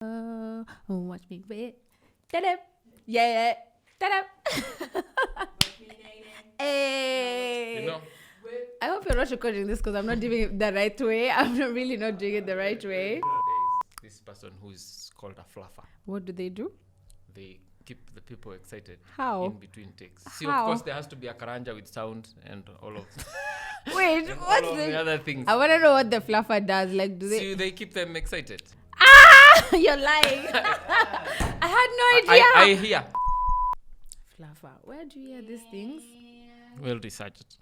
Watch me wait. Ta-da. Yeah. Ta-da. Hey. You know, I hope you're not recording this because I'm not doing it the right way. I'm really not doing it the right way. there is this person who is called a fluffer. What do they do? They keep the people excited How? in between takes. See, How? of course, there has to be a karanja with sound and all of Wait, and what's all of the the... other things. I want to know what the fluffer does. Like, do they... See, they keep them excited. Ah! You're lying. I had no idea. I hear. Fluffer. Where do you hear these things? Well researched.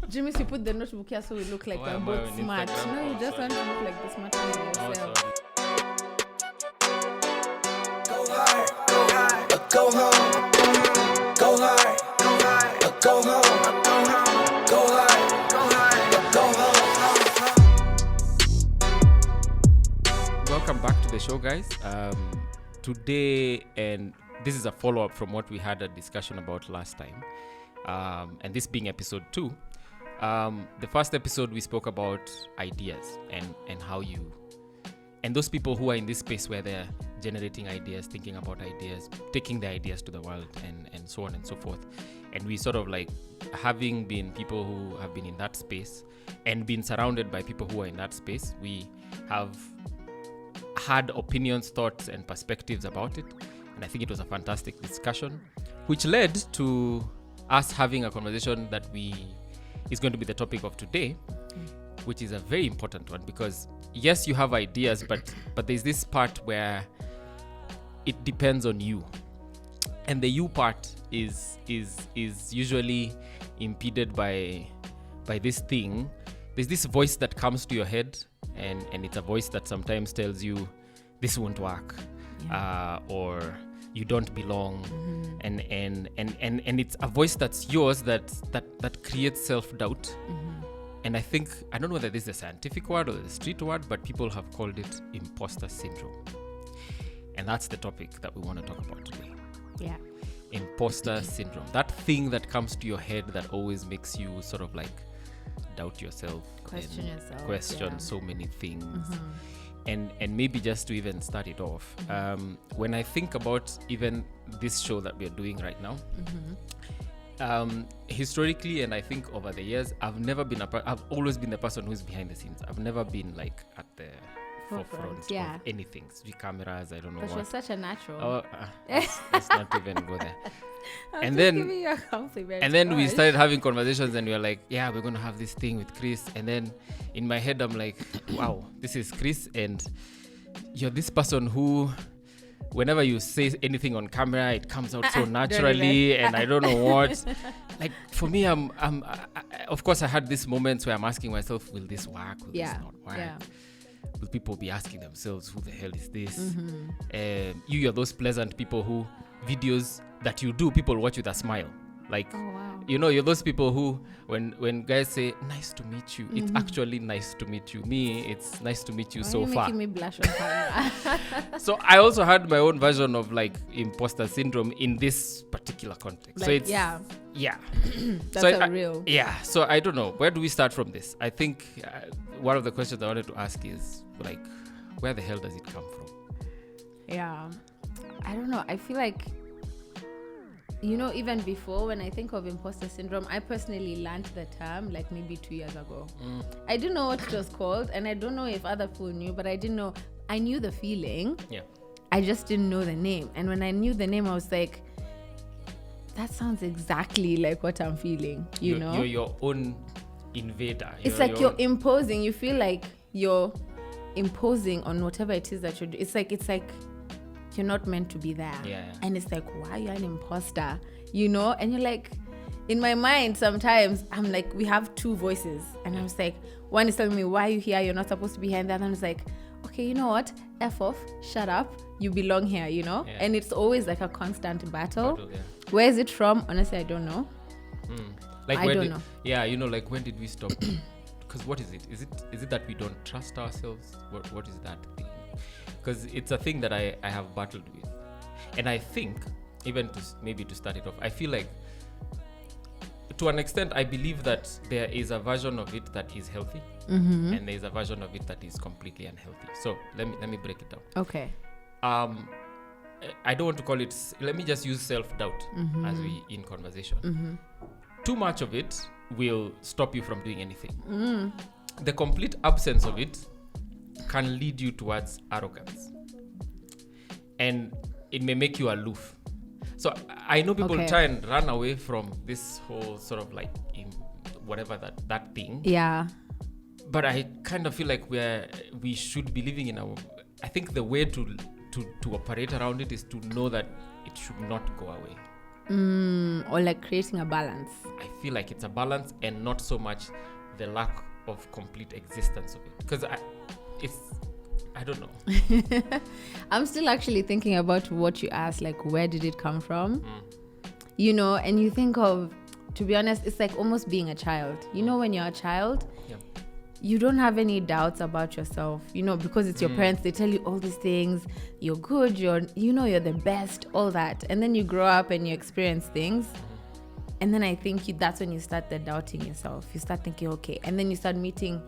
Jimmy, you put the notebook here so we look like Why we're am I both on smart. Instagram? No, you Oh, just sorry. want to look like the smart one by Oh, yourself. sorry. Go hard, go home. Go hard, go home. Go hard, go home. Welcome back to the show, guys. Today, and this is a follow-up from what we had a discussion about last time, and this being episode 2. The first episode we spoke about ideas and how you, and those people who are in this space where they're generating ideas, thinking about ideas, taking the ideas to the world, and so on and so forth. And we sort of like, having been people who have been in that space and been surrounded by people who are in that space, we have had opinions, thoughts, and perspectives about it. And I think it was a fantastic discussion, which led to us having a conversation that is going to be the topic of today, which is a very important one, because yes, you have ideas, but there's this part where it depends on you, and the you part is usually impeded by this thing. There's this voice that comes to your head, and it's a voice that sometimes tells you this won't work, or you don't belong, and it's a voice that's yours that creates self-doubt. And I don't know whether this is a scientific word or the street word, but people have called it imposter syndrome. And that's the topic that we want to talk about today. Yeah. Imposter syndrome. That thing that comes to your head that always makes you sort of like doubt yourself. Question yourself, Question yeah. so many things. And maybe just to even start it off, when I think about even this show that we're doing right now, historically, and I think over the years, I've always been the person who's behind the scenes. I've never been like at the forefront yeah. of anything. Cameras, I don't know But what. you're such a natural. Oh, let's not even go there. I'm and just then- giving you a compliment. And then we Gosh. started having conversations, and we were like, yeah, we're going to have this thing with Chris. And then in my head, I'm like, wow, this is Chris, and you're this person who, whenever you say anything on camera, it comes out so Don't naturally, even. and I don't know what. Like, for me, I, of course, I had these moments where I'm asking myself, will this work? Will this not work? Yeah. Will people be asking themselves, who the hell is this? You're those pleasant people who, videos that you do, people watch with a smile. Like, Oh, wow. you're those people who, when guys say, nice to meet you, it's actually nice to meet you. Me, it's nice to meet you Why so are you far. making me blush on camera? So I also had my own version of like imposter syndrome in this particular context. So Like, it's, yeah. So That's a real. Yeah. So I don't know. Where do we start from this? I think one of the questions I wanted to ask is like, where the hell does it come from? Yeah. I don't know. I feel like, even before, when I think of imposter syndrome, I personally learned the term like maybe 2 years ago. I didn't know what it was called, and I don't know if other people knew, but I didn't know. I knew the feeling. Yeah. I just didn't know the name. And when I knew the name, I was like, that sounds exactly like what I'm feeling, you know? You're your own invader. It's like you're imposing. You feel like you're imposing on whatever it is that you're doing. It's like you're not meant to be there. Yeah. And it's like, why are you an imposter? And you're like, in my mind sometimes I'm like, we have two voices, and I was like, one is telling me, why are you here? You're not supposed to be here. And the other one is like, okay, you know what? F off, shut up, you belong here, Yeah. And it's always like a constant battle. Yeah. Where is it from? Honestly, I don't know. Like I when don't know. Yeah, like when did we stop? Because what is it? Is it that we don't trust ourselves? What is that thing? Because it's a thing that I have battled with, and I think even to start it off, I feel like to an extent, I believe that there is a version of it that is healthy, and there is a version of it that is completely unhealthy. So let me break it down. Okay. I don't want to call it. Let me just use self-doubt as we in conversation. Too much of it will stop you from doing anything. The complete absence of it can lead you towards arrogance, and it may make you aloof. So I know people try and run away from this whole sort of like whatever that thing. Yeah. But I kind of feel like we should be living in I think the way to operate around it is to know that it should not go away. Or like creating a balance. I feel like it's a balance and not so much the lack of complete existence of it. Because I don't know. I'm still actually thinking about what you asked, like where did it come from? You know, and you think of, to be honest, it's like almost being a child. You know, when you're a child, you don't have any doubts about yourself, you know, because it's your parents. They tell you all these things. You're good, you're the best, all that. And then you grow up and you experience things. And then I think that's when you start doubting yourself. You start thinking, okay. And then you start meeting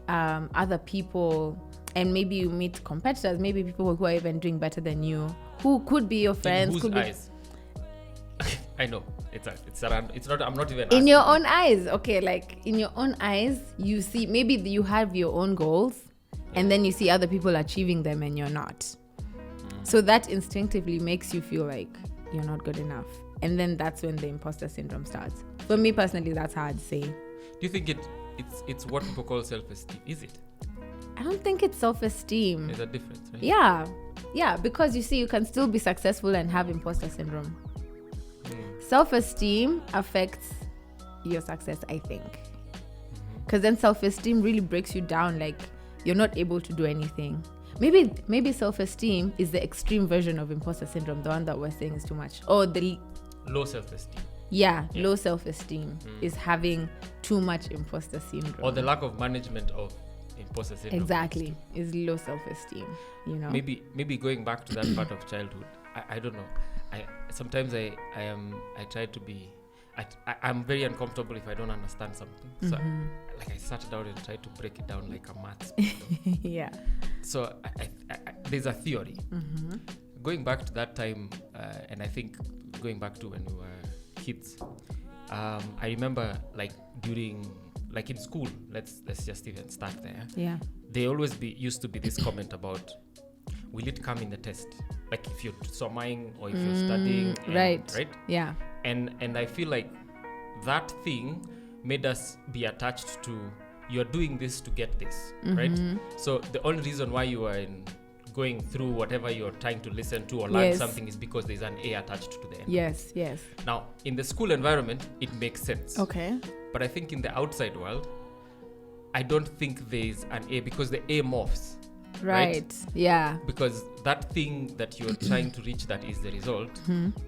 other people. And maybe you meet competitors, maybe people who are even doing better than you, who could be your friends. In whose eyes? I know. It's not. I'm not even. In your own eyes, okay. Like in your own eyes, you see. Maybe you have your own goals, and then you see other people achieving them, and you're not. So that instinctively makes you feel like you're not good enough, and then that's when the imposter syndrome starts. For me personally, that's how I'd say. Do you think it's what people call self-esteem? Is it? I don't think it's self-esteem. There's a difference, right? Yeah, because you see, you can still be successful and have imposter syndrome. Self-esteem affects your success, I think. Because then self-esteem really breaks you down, like you're not able to do anything. Maybe self-esteem is the extreme version of imposter syndrome, the one that we're saying is too much. Or the low self-esteem. Yeah, low self-esteem is having too much imposter syndrome. Or the lack of management of imposter syndrome. Exactly, is low self-esteem, you know. Maybe going back to that part of childhood, I don't know. Sometimes I try to be. I'm very uncomfortable if I don't understand something. So I sat down and tried to break it down like a maths problem. Yeah. So there's a theory. Going back to that time, and I think going back to when we were kids, I remember like during. Like in school, let's just even start there. Yeah. They always used to be this comment about, will it come in the test? Like if you're summaing or if you're studying. Right? Yeah. And I feel like that thing made us be attached to, you're doing this to get this, right? So the only reason why you are going through whatever you're trying to listen to or learn something is because there's an A attached to the end. Yes. Now, in the school environment, it makes sense. Okay. But I think in the outside world, I don't think there's an A because the A morphs. Right? Yeah. Because that thing that you're trying to reach, that is the result.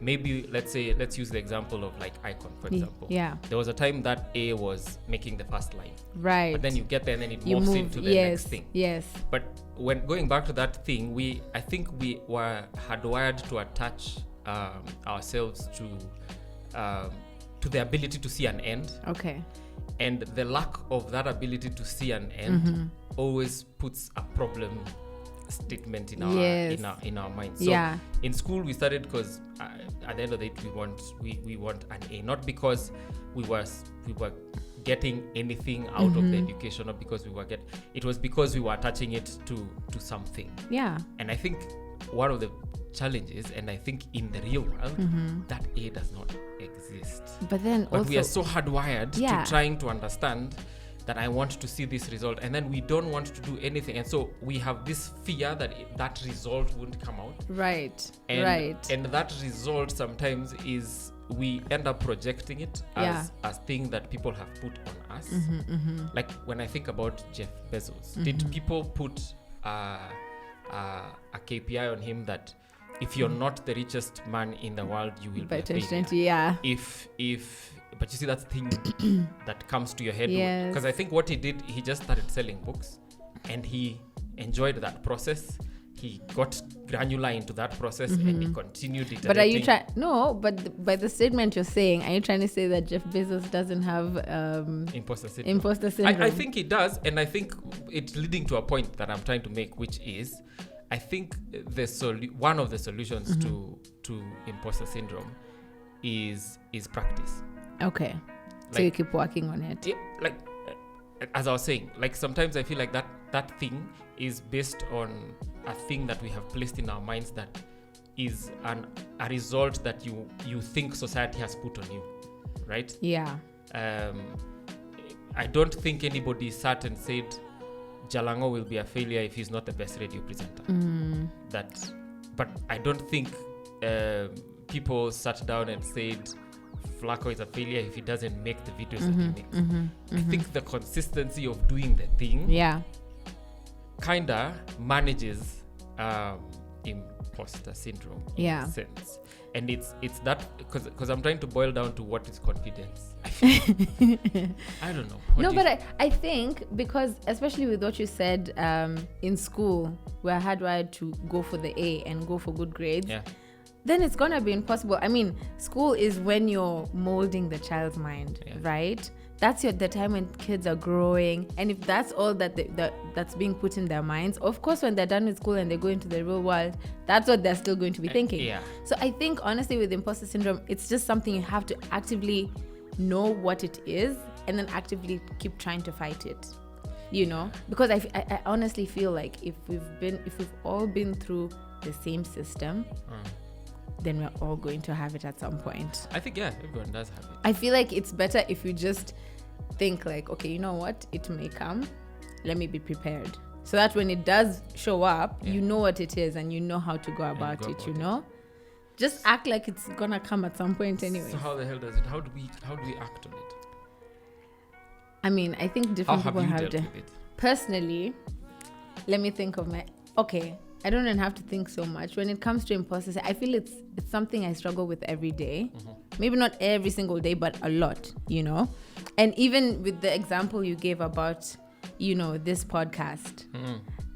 Maybe let's use the example of like Icon, for example. Yeah. There was a time that A was making the first line. Right. But then you get there and then it morphs into the next thing. Yes. But when going back to that thing, I think we were hardwired to attach ourselves to the ability to see an end. Okay. And the lack of that ability to see an end always puts a problem statement in our minds. So in school we studied because at the end of the day we want an A, not because we were getting anything out of the education, not because it was because we were attaching it to something. Yeah. And I think one of the challenges, and I think in the real world that A does not exist. But we are so hardwired to trying to understand that I want to see this result, and then we don't want to do anything, and so we have this fear that that result won't come out. Right. And that result sometimes is we end up projecting it as thing that people have put on us. Like when I think about Jeff Bezos, did people put a KPI on him that if you're not the richest man in the world, you will be a failure? But you see that thing that comes to your head, because I think what he did, he just started selling books and he enjoyed that process. he got granular into that process and he continued iterating. But are you trying? No, but by the statement you're saying, are you trying to say that Jeff Bezos doesn't have Imposter syndrome? imposter syndrome? I think he does, and I think it's leading to a point that I'm trying to make, which is, I think one of the solutions to imposter syndrome is practice. Okay, so Like- you keep working on it. Yeah, like as I was saying, like sometimes I feel like that thing is based on a thing that we have placed in our minds that is a result that you think society has put on you, right? Yeah. I don't think anybody sat and said Jalango will be a failure if he's not the best radio presenter. But I don't think people sat down and said Flacco is a failure if he doesn't make the videos that he makes. I think the consistency of doing the thing Yeah. kinda manages imposter syndrome in Yeah. a sense. And it's that because I'm trying to boil down to what is confidence. I don't know. No, but I think because especially with what you said in school, we're hardwired to go for the A and go for good grades. Yeah. Then it's gonna be impossible. I mean, school is when you're molding the child's mind, Yeah. right? That's the time when kids are growing, and if that's all that's being put in their minds, of course, when they're done with school and they go into the real world, that's what they're still going to be thinking. Yeah. So I think honestly, with imposter syndrome, it's just something you have to actively know what it is, and then actively keep trying to fight it. You know, because I honestly feel like if we've all been through the same system, then we're all going to have it at some point. I think everyone does have it. I feel like it's better if you just think like, okay, you know what, it may come, let me be prepared, so that when it does show up, you know what it is and you know how to go about it. You know, just act like it's gonna come at some point anyway. So how the hell does it? How do we act on it? I mean, I think How different have people you have dealt to. with it? Personally, let me think of I don't even have to think so much. When it comes to imposter syndrome, I feel it's something I struggle with every day. Maybe not every single day, but a lot, you know? And even with the example you gave about, you know, this podcast,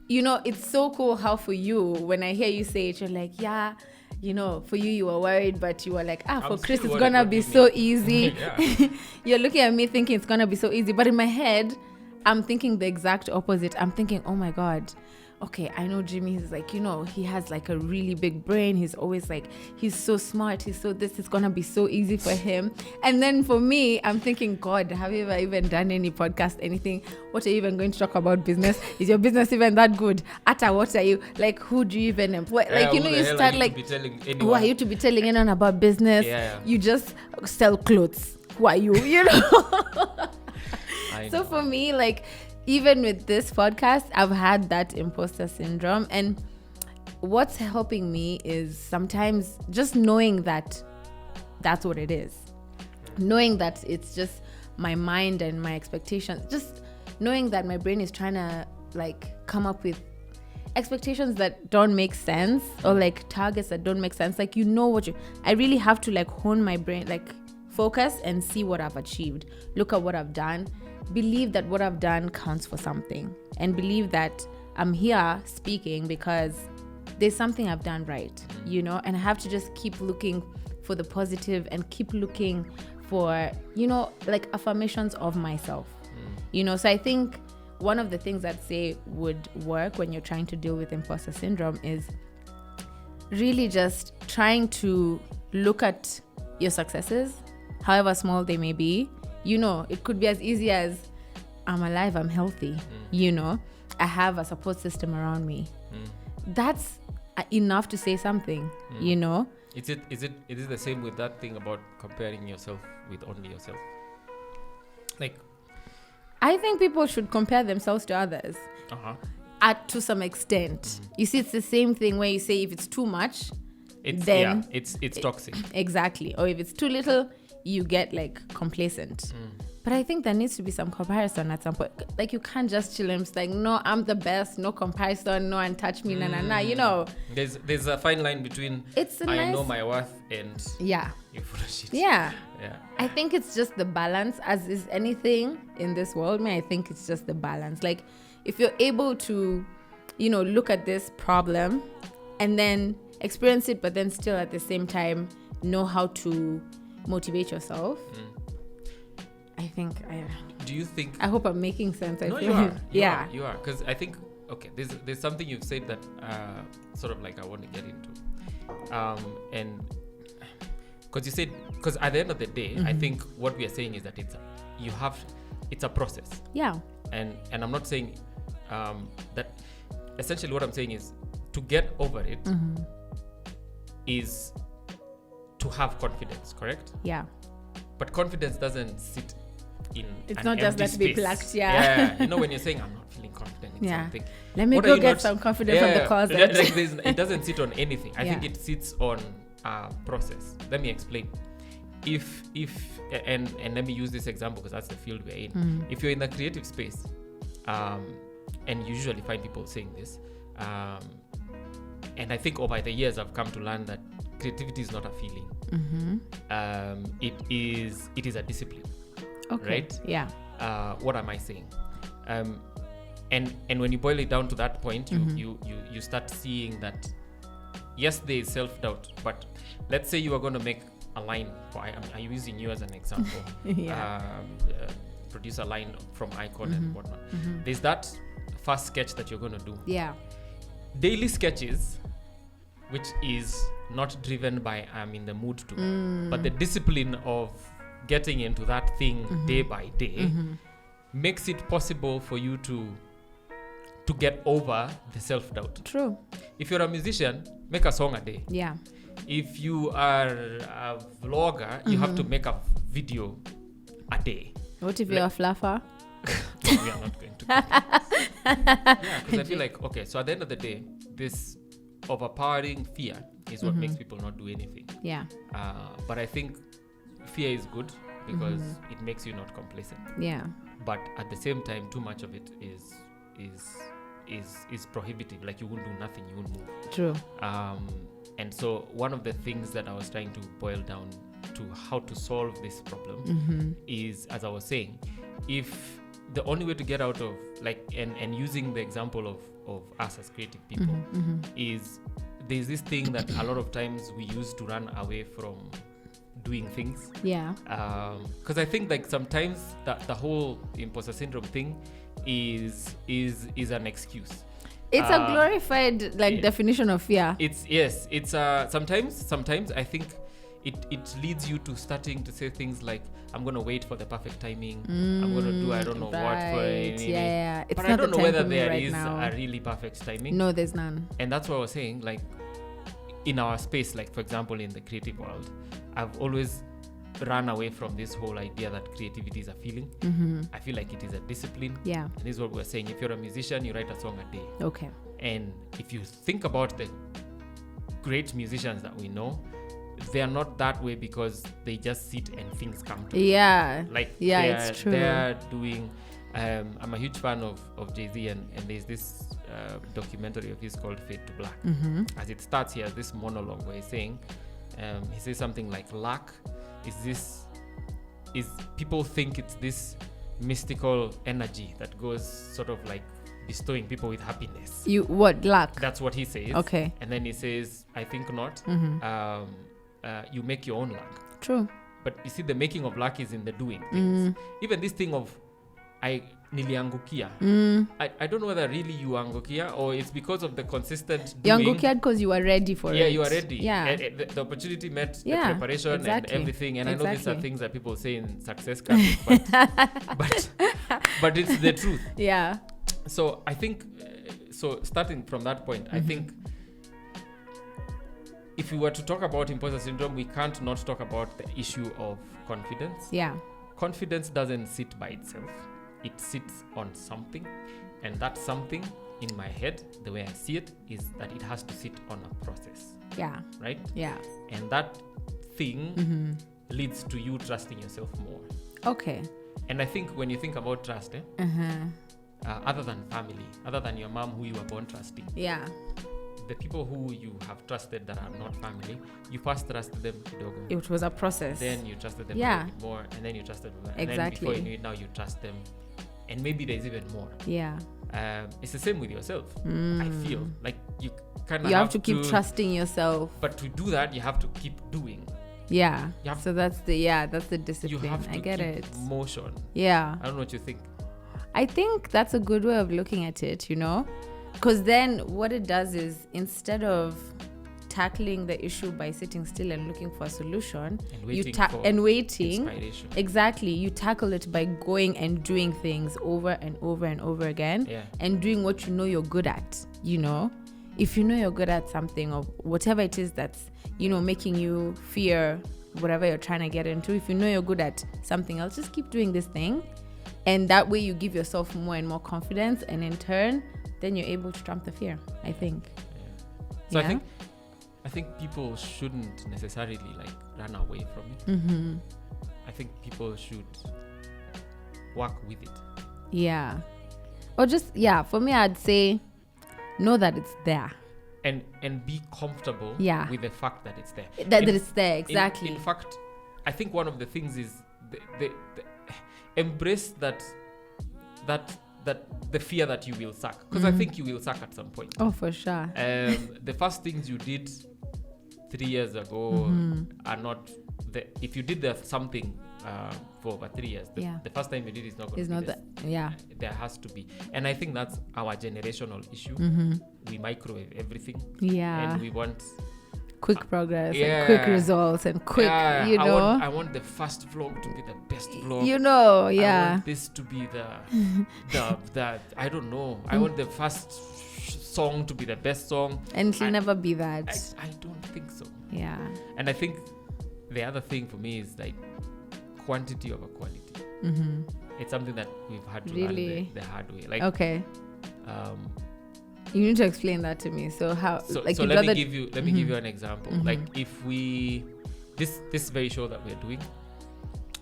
you know, it's so cool how for you, when I hear you say it, you're like, yeah, you know, for you were worried, but you were like, for Chris, still it's worried, gonna what be do you so mean? easy. Yeah. You're looking at me thinking it's gonna be so easy. But in my head, I'm thinking the exact opposite. I'm thinking, oh my God, okay, I know Jimmy is like, you know, he has like a really big brain. He's always like, he's so smart. He's so this, it's going to be so easy for him. And then for me, I'm thinking, God, have you ever even done any podcast, anything? What are you even going to talk about business? Is your business even that good? Atta, what are you, like, who do you even employ? Like, you know, you start like, who are you to be telling anyone about business? Yeah. You just sell clothes. Who are you? You know? So for me, like, even with this podcast, I've had that imposter syndrome. And what's helping me is sometimes just knowing that that's what it is. Knowing that it's just my mind and my expectations. Just knowing that my brain is trying to like come up with expectations that don't make sense, or like targets that don't make sense. Like, you know I really have to like hone my brain, like focus and see what I've achieved. Look at what I've done. Believe that what I've done counts for something, and believe that I'm here speaking because there's something I've done right, you know, and I have to just keep looking for the positive and keep looking for, you know, like affirmations of myself, you know. So I think one of the things I'd say would work when you're trying to deal with imposter syndrome is really just trying to look at your successes, however small they may be. You know, it could be as easy as I'm alive, I'm healthy, you know, I have a support system around me. That's enough to say something, you know. Is it the same with that thing about comparing yourself with only yourself? Like, I think people should compare themselves to others to some extent. You see, it's the same thing where you say if it's too much, it's toxic. Exactly. Or if it's too little, you get like complacent. But I think there needs to be some comparison at some point. Like, you can't just chill and it's like, no, I'm the best, no comparison, no one touch me, na, you know. There's a fine line between I know my worth and you're full of shit. Yeah. I think it's just the balance, as is anything in this world. I think it's just the balance. Like, if you're able to look at this problem and then experience it, but then still at the same time know how to motivate yourself. I think Do you think? I hope I'm making sense. No, feel you are. yeah. You are. Because I think, okay, there's something you've said that sort of like I want to get into. And because you said, because at the end of the day, I think what we are saying is that it's a process. Yeah. And I'm not saying that, essentially what I'm saying is to get over it is to have confidence, correct? Yeah. But confidence doesn't sit in It's an not just empty that to be space. plucked, yeah. When you're saying I'm not feeling confident in something. Let me What go are you get not- some confidence from the closet. It doesn't sit on anything. I think Yeah. it sits on a process. Let me explain. If and let me use this example because that's the field we're in. If you're in the creative space, and you usually find people saying this, and I think over the years I've come to learn that creativity is not a feeling. It is a discipline. Okay. Right? Yeah. What am I saying? And when you boil it down to that point, you start seeing that yes, there is self-doubt, but let's say you are going to make a line. I'm using you as an example. Yeah. Produce a line from Icon and whatnot. There's that first sketch that you're going to do. Yeah. Daily sketches, which is not driven by I'm in the mood to, but the discipline of getting into that thing day by day makes it possible for you to get over the self-doubt. True. If you're a musician, make a song a day. Yeah. If you are a vlogger, you have to make a video a day. What if you're a fluffer? We are not going to. Because I feel like, okay, so at the end of the day, this overpowering fear is what makes people not do anything. Yeah. But I think fear is good because it makes you not complacent. Yeah. But at the same time, too much of it is prohibitive. Like you won't do nothing, you won't move. True. And so one of the things that I was trying to boil down to how to solve this problem is, as I was saying, if the only way to get out of and using the example of us as creative people is there's this thing that a lot of times we use to run away from doing things. Yeah. Because I think like sometimes the whole imposter syndrome thing is an excuse. It's a glorified definition of fear. It's sometimes I think it leads you to starting to say things like I'm gonna wait for the perfect timing. I'm gonna do I don't know what for anything. Yeah. It's but not I don't the know time whether for me there right is now. a really perfect timing. No, there's none. And that's what I was saying. Like in our space, like for example in the creative world, I've always run away from this whole idea that creativity is a feeling. I feel like it is a discipline. Yeah. And this is what we're saying. If you're a musician, you write a song a day. Okay. And if you think about the great musicians that we know, they are not that way because they just sit and things come to them. Yeah. It's true. They're doing. I'm a huge fan of Jay-Z, and there's this documentary of his called Fade to Black. As it starts here, this monologue where he's saying, he says something like, luck is people think it's this mystical energy that goes sort of like bestowing people with happiness. Luck? That's what he says. Okay. And then he says, I think not. You make your own luck. True. But you see, the making of luck is in the doing things. Even this thing of niliangukia. I don't know whether really you angukia or it's because of the consistent doing. You angukia because you are ready for it. Yeah, you are ready. Yeah. And the opportunity met the Yeah, preparation exactly. and everything. And I know these are Exactly. things that people say in success camps, but it's the truth. Yeah. So I think, starting from that point, I think if we were to talk about imposter syndrome, we can't not talk about the issue of confidence. Yeah. Confidence doesn't sit by itself. It sits on something. And that something, in my head, the way I see it, is that it has to sit on a process. Yeah. Right? Yeah. And that thing leads to you trusting yourself more. Okay. And I think when you think about trust, other than family, other than your mom who you were born trusting, Yeah. the people who you have trusted that are not family, you first trusted them kidogo. It was a process. Then you trusted them Yeah. a bit more, and then you trusted them. And Exactly. then before you knew it, now you trust them. And maybe there's even more. Yeah. It's the same with yourself. I feel like you kind of You have to keep trusting yourself. But to do that, you have to keep doing. Yeah. You have- So that's the You discipline. have to I get keep it. motion. Yeah. I don't know what you think. I think that's a good way of looking at it, because then what it does is, instead of tackling the issue by sitting still and looking for a solution, And waiting for waiting, inspiration. exactly, you tackle it by going and doing things over and over and over again, Yeah. and doing what you know you're good at. If you know you're good at something, or whatever it is that's making you fear whatever you're trying to get into, if you know you're good at something else, just keep doing this thing. And that way you give yourself more and more confidence, and in turn, then you're able to trump the fear, I think. So Yeah? I think people shouldn't necessarily run away from it. Mm-hmm. I think people should work with it. Yeah. Or just, for me, I'd say know that it's there. And be comfortable Yeah. with the fact that it's there. That it's there, exactly. In fact, I think one of the things is the embrace that the fear that you will suck, because I think you will suck at some point. Oh, for sure. The first things you did 3 years ago are not if you did something for over 3 years, the first time you did is not going to be It's not that. there has to be. And I think that's our generational issue. We microwave everything, Yeah. and we want Quick progress, yeah. and quick results, and quick, I want the first vlog to be the best vlog. I yeah. want this to be the I don't know. I want the first song to be the best song. And it'll never be that. I don't think so. Yeah. And I think the other thing for me is quantity over quality. It's something that we've had to learn the hard way. Okay. You need to explain that to me. So how? So you'd let rather- me give you an example. If we this very show that we're doing,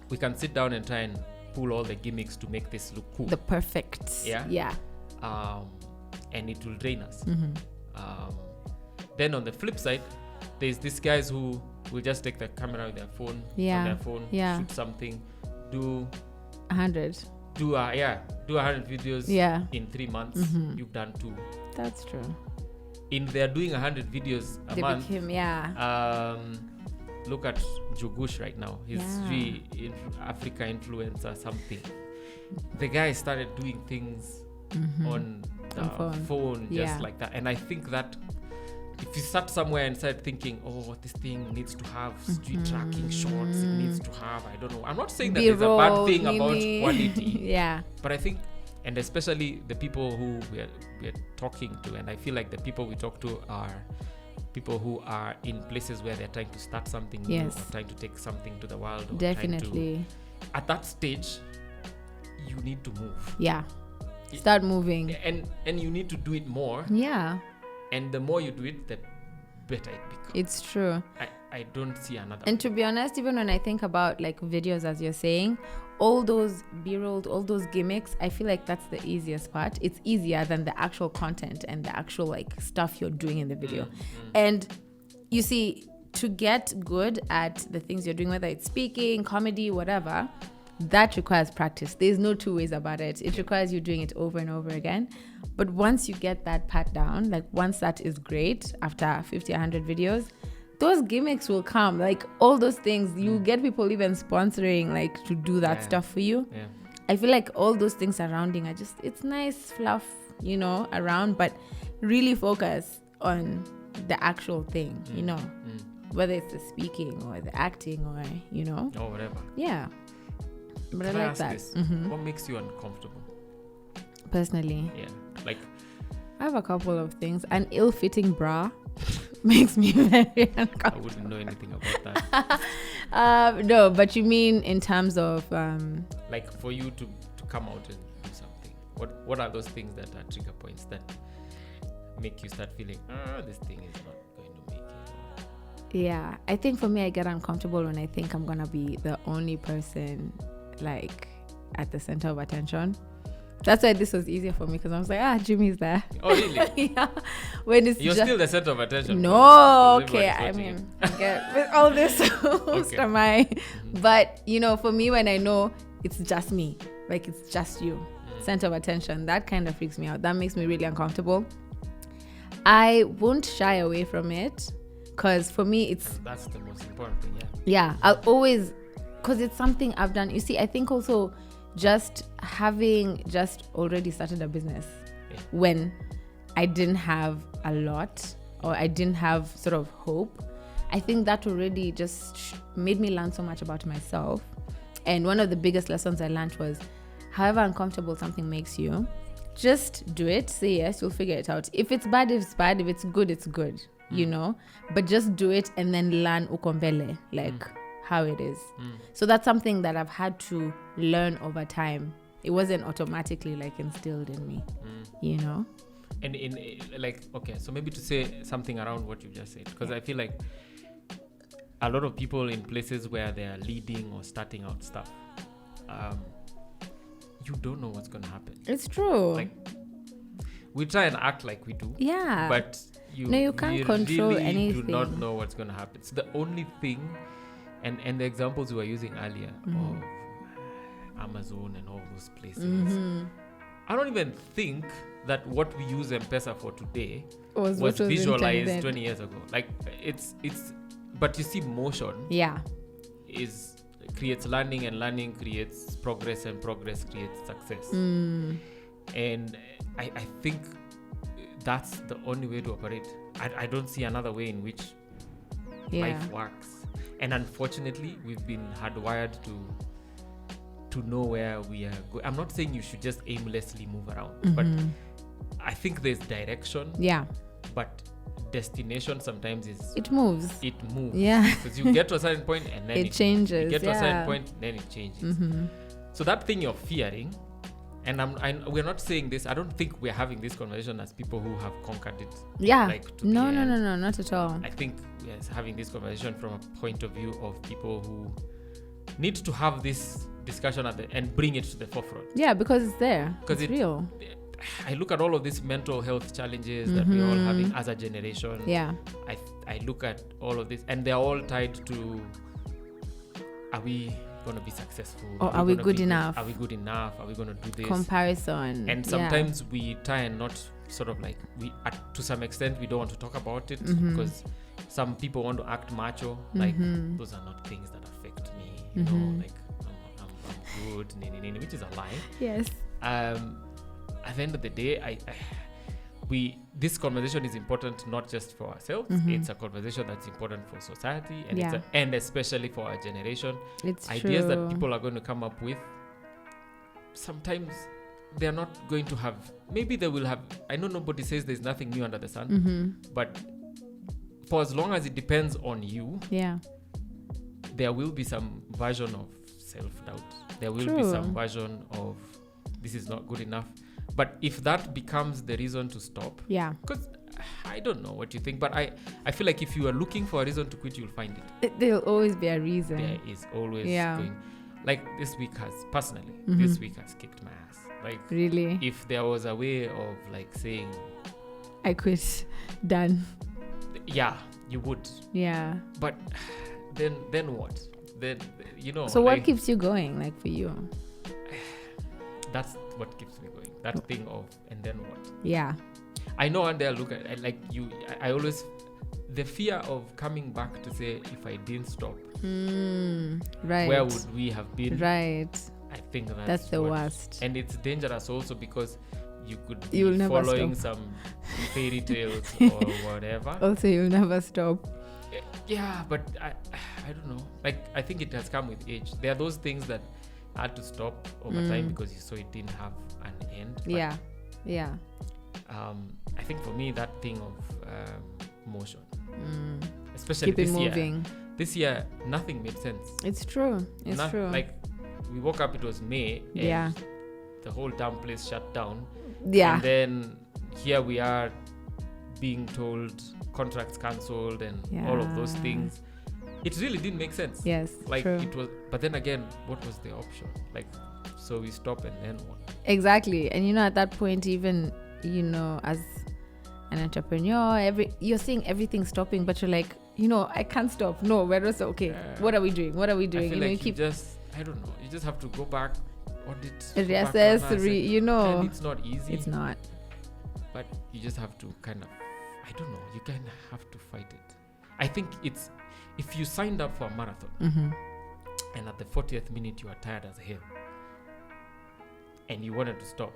we can sit down and try and pull all the gimmicks to make this look cool. the perfect. Yeah. Yeah. And it will drain us. Then on the flip side, there's these guys who will just take the camera with their phone, shoot something, do 100. do 100 videos in 3 months. You've done 2. That's true. In they're doing 100 videos a They month. became, Look at Jugush right now. He's Africa influencer something. The guy started doing things on the phone just like that. And I think that if you start somewhere and start thinking, oh, this thing needs to have street tracking shots, it needs to have, I don't know. I'm not saying that there's a bad thing about quality. Yeah. But I think, and especially the people who we're talking to, and I feel like the people we talk to are people who are in places where they're trying to start something new, or trying to take something to the world. Or Definitely. At that stage, you need to move. Yeah. Start moving. And you need to do it more. Yeah. And the more you do it, the better it becomes. It's true. I don't see another. And to be honest, even when I think about videos, as you're saying, all those B-rolled, all those gimmicks, I feel like that's the easiest part. It's easier than the actual content and the actual stuff you're doing in the video. And you see, to get good at the things you're doing, whether it's speaking, comedy, whatever, that requires practice. There's no two ways about it. It requires you doing it over and over again. But once you get that part down, once that is great, after 50, 100 videos, those gimmicks will come. All those things, you get people even sponsoring, to do that stuff for you. Yeah. I feel like all those things surrounding are just, it's nice fluff, around, but really focus on the actual thing, whether it's the speaking or the acting or, or whatever. Yeah. But Can I like ask that. this? What makes you uncomfortable? Personally, Yeah. I have a couple of things. An ill-fitting bra makes me very I uncomfortable. wouldn't know anything about that. No, but you mean in terms of For you to come out and do something. What are those things that are trigger points that make you start feeling, this thing is not going to make it? yeah, I think for me, I get uncomfortable when I think I'm gonna be the only person at the center of attention. That's why this was easier for me, because I was like, Jimmy's there. Oh, really? Yeah. When it's You're still the center of attention. No, because okay. everybody's I watching mean, I get with all this host am I? But for me, when I know it's just me, it's just you, center of attention. That kind of freaks me out. That makes me really uncomfortable. I won't shy away from it because for me it's That's the most important thing. I'll always, because it's something I've done. You see, I think also just having just already started a business when I didn't have a lot or I didn't have sort of hope, I think that already just made me learn so much about myself. And one of the biggest lessons I learned was, however uncomfortable something makes you, just do it, say yes, you'll figure it out. If it's bad, it's bad. If it's good, it's good, you know? But just do it and then learn ukombele, like how it is. So that's something that I've had to learn over time. It wasn't automatically like instilled in me, you know? And in like, okay, so maybe to say something around what you just said, because I feel like a lot of people in places where they are leading or starting out stuff, you don't know what's going to happen. It's true. Like, we try and act like we do. Yeah. But you can't control really anything. do not know what's going to happen. So the only thing, and the examples we were using earlier of Amazon and all those places, I don't even think that what we use M-Pesa for today was visualized intended 20 years ago. Like it's but you see, motion creates learning, and learning creates progress, and progress creates success. And I think that's the only way to operate. I don't see another way in which life works. And unfortunately, we've been hardwired to know where we are going. I'm not saying you should just aimlessly move around, but I think there's direction. Yeah. But destination sometimes it moves. Yeah. Because you get to a certain point and then it changes. You get to a certain point, then it changes. So that thing you're fearing, and we're not saying this, I don't think we're having this conversation as people who have conquered it. Yeah. Like to no, not at all. I think we're having this conversation from a point of view of people who need to have this discussion and bring it to the forefront. Yeah, because it's there. It's real. I look at all of these mental health challenges that we're all having as a generation. Yeah. I look at all of this, and they're all tied to, are we going to be successful? Or are we good enough? Are we good enough? Are we going to do this? Comparison. And sometimes we try and not sort of like, to some extent, we don't want to talk about it because some people want to act macho. Like, those are not things that affect me. You know, like, I'm good, which is a lie. Yes. At the end of the day, this conversation is important not just for ourselves. It's a conversation that's important for society, and and especially for our generation. It's ideas true. that people are going to come up with. Sometimes they're not going to have. Maybe they will have. I know nobody says there's nothing new under the sun, but for as long as it depends on you, there will be some version of self-doubt. There will be some version of this is not good enough. But if that becomes the reason to stop, because I don't know what you think, but I feel like if you are looking for a reason to quit, you'll find it. There'll always be a reason. There is always going. Like this week has kicked my ass. Like, really, if there was a way of like saying, I quit, done. Yeah, you would. Yeah. But then what? Then So what keeps you going? Like for you? That's what keeps me going. That thing of, and then what? Yeah. I know, and I look at like you. I always, the fear of coming back to say, if I didn't stop, right? Where would we have been? Right. I think that's the worst. And it's dangerous also because you could be following some fairy tales or whatever. Also, you'll never stop. Yeah, but I don't know. Like, I think it has come with age. There are those things that had to stop over time because you saw it didn't have an end. But, I think for me, that thing of motion, especially keep it this moving. year. This year, nothing made sense. It's true. It's true. Like, we woke up, it was May, and the whole damn place shut down. Yeah. And then here we are being told contracts cancelled and all of those things. It really didn't make sense. Yes, like true. It was, but then again, what was the option? Like, so we stop and then what? Exactly. And at that point, even as an entrepreneur, you're seeing everything stopping, but you're like, I can't stop. No, we're also okay. What are we doing? I feel like you just, I don't know. You just have to go back, audit, reassess, background analysis, and it's not easy. It's not. But you just have to kind of, I don't know, you kind of have to fight it. I think it's, if you signed up for a marathon and at the 40th minute you are tired as hell and you wanted to stop,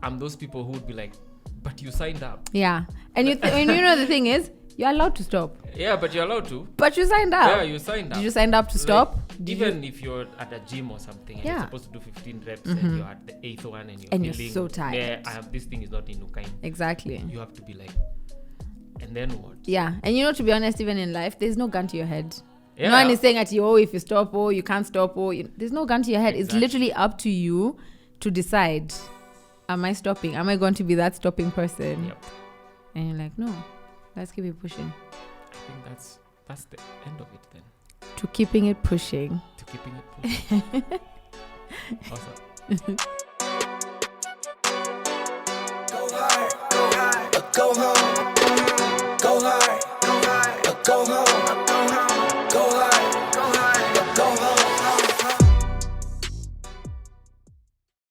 I'm those people who would be like, but you signed up. Yeah. And and you know the thing is, you're allowed to stop. Yeah, but you're allowed to. But you signed up. Yeah, you signed up. Did you sign up to stop? Even if you're at a gym or something and you're supposed to do 15 reps and you're at the 8th one and you're so tired. Yeah, this thing is not inukain. Exactly. You have to be like, and then what? Yeah. And you know, to be honest, even in life, there's no gun to your head. Yeah. No one is saying at you, oh, if you stop, oh, you can't stop, oh, there's no gun to your head. It's literally up to you to decide, am I stopping? Am I going to be that stopping person? Yep. And you're like, no, let's keep it pushing. I think that's the end of it then. To keeping it pushing. To keeping it pushing. Awesome. Go hard, or go home.